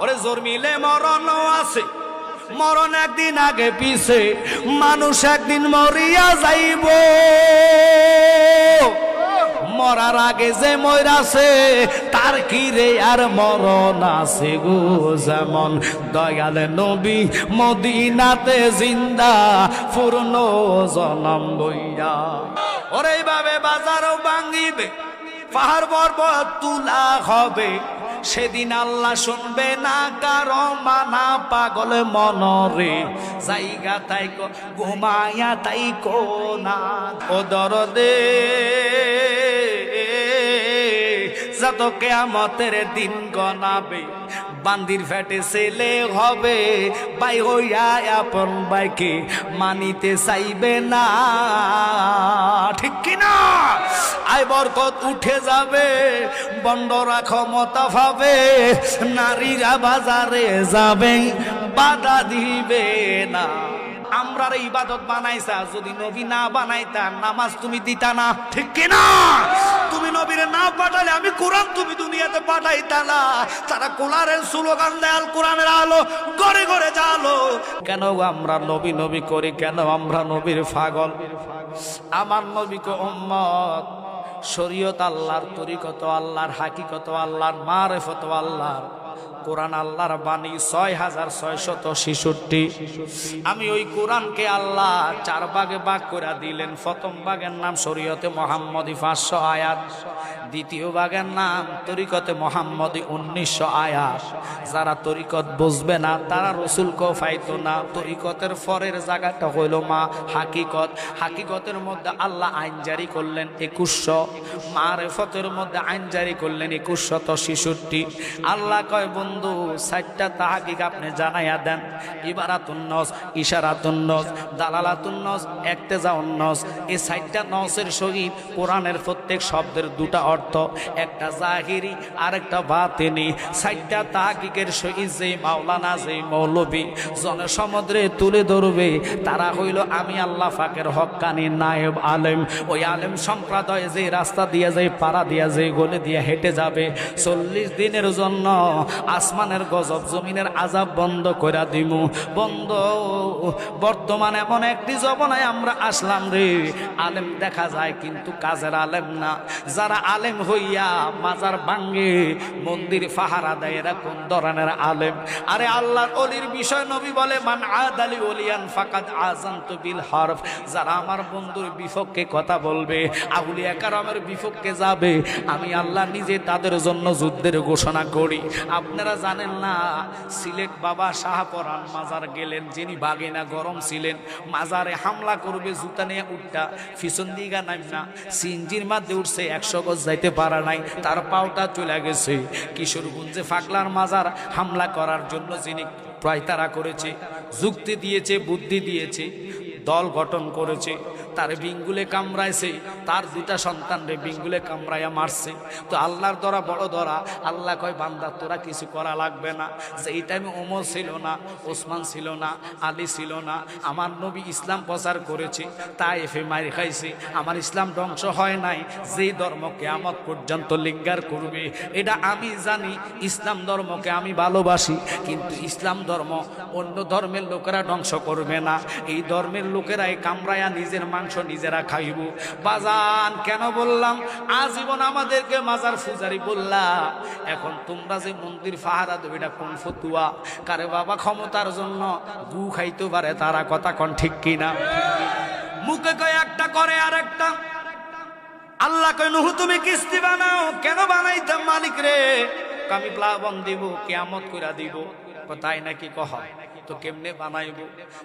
ওরে জন্মিলে মরণও আছে, মরণ একদিন আগে পিছে, মানুষ একদিন মরিয়া যাইব। মরার আগে যে মইরাছে তার কি রে আর মরণ আছে গো। যেমন দয়াল নবী মদিনাতে জিন্দা পূর্ণ জনম বইয়া। ওরে এইভাবে বাজারও ভাঙিবে, পাহাড় পর্বত তুলা হবে, সেদিন আল্লাহ শুনবে না কারো মানা। পাগল মনরে জায়গা তাই ঘুমায়া তাই কোনা। ও দরদে যত কিয়ামতের দিন গনাবে, বান্দির ফেটে ছেলে হবে, ভাই হইয়া আপন ভাইকে মানিতে চাইবে না। ঠিক কিনা? আয় বরকত উঠে যাবে, বন্ডরা ক্ষমতা পাবে, নারীরা বাজারে যাবে, বাধা দিবে না। আমরার ইবাদত বানাইছা, যদি নবী না বানাইতা নামাজ তুমি দিতা না। ঠিক কিনা? তুমি নবীরে না পাঠালে আমি কোরআন তুমি দুনিয়াতে পাঠাইতা না। তারা কোরআনের স্লোগান দেয়, আল কোরআনের আলো ঘরে ঘরে জালো। কেন আমরা নবী নবী করি? কেন আমরা নবীর পাগল? আমার নবীকে উম্মত, শরীয়ত আল্লাহর, তরিকত আল্লাহর, হাকিকত আল্লাহর, মারিফত আল্লাহর, কোরআন আল্লাহর বাণী ৬৬৬৬। আমি ওই কোরআনকে আল্লাহ ৪ ভাগে ভাগ করে দিলেন। প্রথম ভাগের নাম শরীয়তে মোহাম্মদী ৫০০ আয়াত, দ্বিতীয় ভাগের নাম তরিকতে মোহাম্মদী ১৯০০ আয়াত। যারা তরিকত বুঝবে না তারা রসুলকেও পাইতো না। তরিকতের পরের জায়গাটা হইল মা হাকিকত। হাকিকতের মধ্যে আল্লাহ আইন জারি করলেন ২১০০, মারিফতের মধ্যে আইন জারি করলেন ২১৬৬। আল্লাহ কয় বন্ধু ৬০টা তাহকিক আপনি জানাইয়া দেন। ইবারাতুন নস, ইশারাতুন নস, দালালাতুন নস, ইক্তেজাউন নস। এই ৬০টা নসের সহিত কোরআনের প্রত্যেক শব্দের দুটা অর্থ, একটা জাহিরি আর একটা বাতিনি। ৬০টা তাহকিকের সহিত যেই মাওলানা, যেই মৌলবী জনসমুদ্রে তুলে ধরবে, তারা হইল আমি আল্লাহ পাকের হক্কানি নায়েব আলেম। ওই আলেম সম্প্রদায় যে রাস্তা দিয়ে, যে পাড়া দিয়ে, যে গলে দিয়ে হেঁটে যাবে, ৪০ দিনের জন্য আসমানের গজব, জমিনের আযাব বন্ধ করে দিমু। বন্ধ বর্তমানে এমন একটি জমানায় আমরা আসলাম রে, আলেম দেখা যায় কিন্তু কাজের আলেম না। যারা আলেম হইয়া মাজার ভাঙ্গে, মন্দির পাহারা দেয়, এরা কোন ধরনের আলেম? আরে আল্লাহর ওলির বিষয় নবী বলে, মান আদালি ওলিয়ান ফাকাদ আযানতু বিল হারব। যারা আমার বন্ধুর বিপক্ষে কথা বলবে, আউলিয়া কারামের বিপক্ষে যাবে, আমি আল্লাহ নিজে তাদের জন্য যুদ্ধের ঘোষণা করি। আপনারা জানেন না, সিলেট বাবা শাহপরান মাজার গেলেন, যিনি বাগিনা গরম ছিলেন, মাজারে হামলা করবে, জুতা নিয়ে উঠটা পিছন দিকে নাম না, সিঞ্জির মধ্যে উঠছে, ১০০ গজ যাইতে পারা নাই, তার পাওটা চলে গেছে। কিশোরগঞ্জে ফাগলার মাজার হামলা করার জন্য যিনি প্রয়তারা করেছে, যুক্তি দিয়েছে, বুদ্ধি দিয়েছে, দল গঠন করেছে, তার বিঙ্গুলে কামড়াইছে, তার 2টা সন্তানরে বিঙ্গুলে কামড়াইয়া মারছে। তো আল্লাহর ধরা বড় ধরা। আল্লাহ কয় বান্দা তোরা কিছু করা লাগবে না। যে এই টাইমে ওমর ছিল না, ওসমান ছিল না, আলী ছিল না, আমার নবী ইসলাম প্রচার করেছে, তায়েফে মার খাইছে, আমার ইসলাম ধ্বংস হয় নাই। যে ধর্ম কিয়ামত পর্যন্ত লিঙ্গার করবে এটা আমি জানি। ইসলাম ধর্মকে আমি ভালোবাসি, কিন্তু ইসলাম ধর্ম অন্য ধর্মের লোকেরা ধ্বংস করবে না। এই ধর্মের লোকেরাই কামড়ায়া নিজের মাংস নিজেরা খাইব। বাজান কেন বললাম আজীবন আমাদেরকে মাজার পূজারি বললা, এখন তোমরা যে মন্দির পাহারা দেবে এটা কোন ফতুয়া? কারে বাবা ক্ষমতার জন্য গু খাইতে পারে তারা, কথা কোন ঠিক কিনা? মুখে কয় একটা, করে আর একটা। আল্লাহ কয় নুহু তুমি কিস্তি বানাও। কেন বানাইতাম মালিক রে? আমি প্লাবন দিব, কিয়ামত কইরা দিব। তাই নাকি? কহ তো কেমনে বানাইব?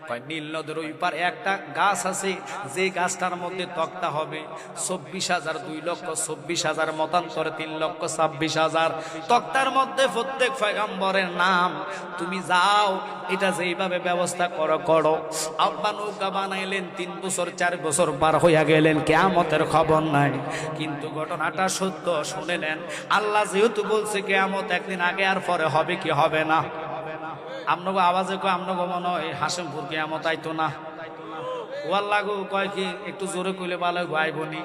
কয় নীল নদের ওই পারে একটা গাছ আছে, যে গাছটার মধ্যে তক্তা হবে ২৪,০০০, ২,২৪,০০০, মতান্তরে ৩,২৬,০০০ তক্তার মধ্যে প্রত্যেক পয়গম্বরের নাম। তুমি যাও, এটা যেইভাবে ব্যবস্থা করো। আব্বা নৌকা বানাইলেন, ৩ বছর ৪ বছর পার হইয়া গেলেন, কিয়ামতের খবর নাই। কিন্তু ঘটনাটা সত্য, শুনে নেন। আল্লাহ যেহেতু বলছে কিয়ামত একদিন আগে আর পরে হবে, কি হবে না? আপনাকে আওয়াজে কয় আপনাকে মনে হয় হাসেমপুর কিয়ামত আইতো না। ওয়াল্লাহ গো কয় কি একটু জোরে কইলে ভালো, আইবনি।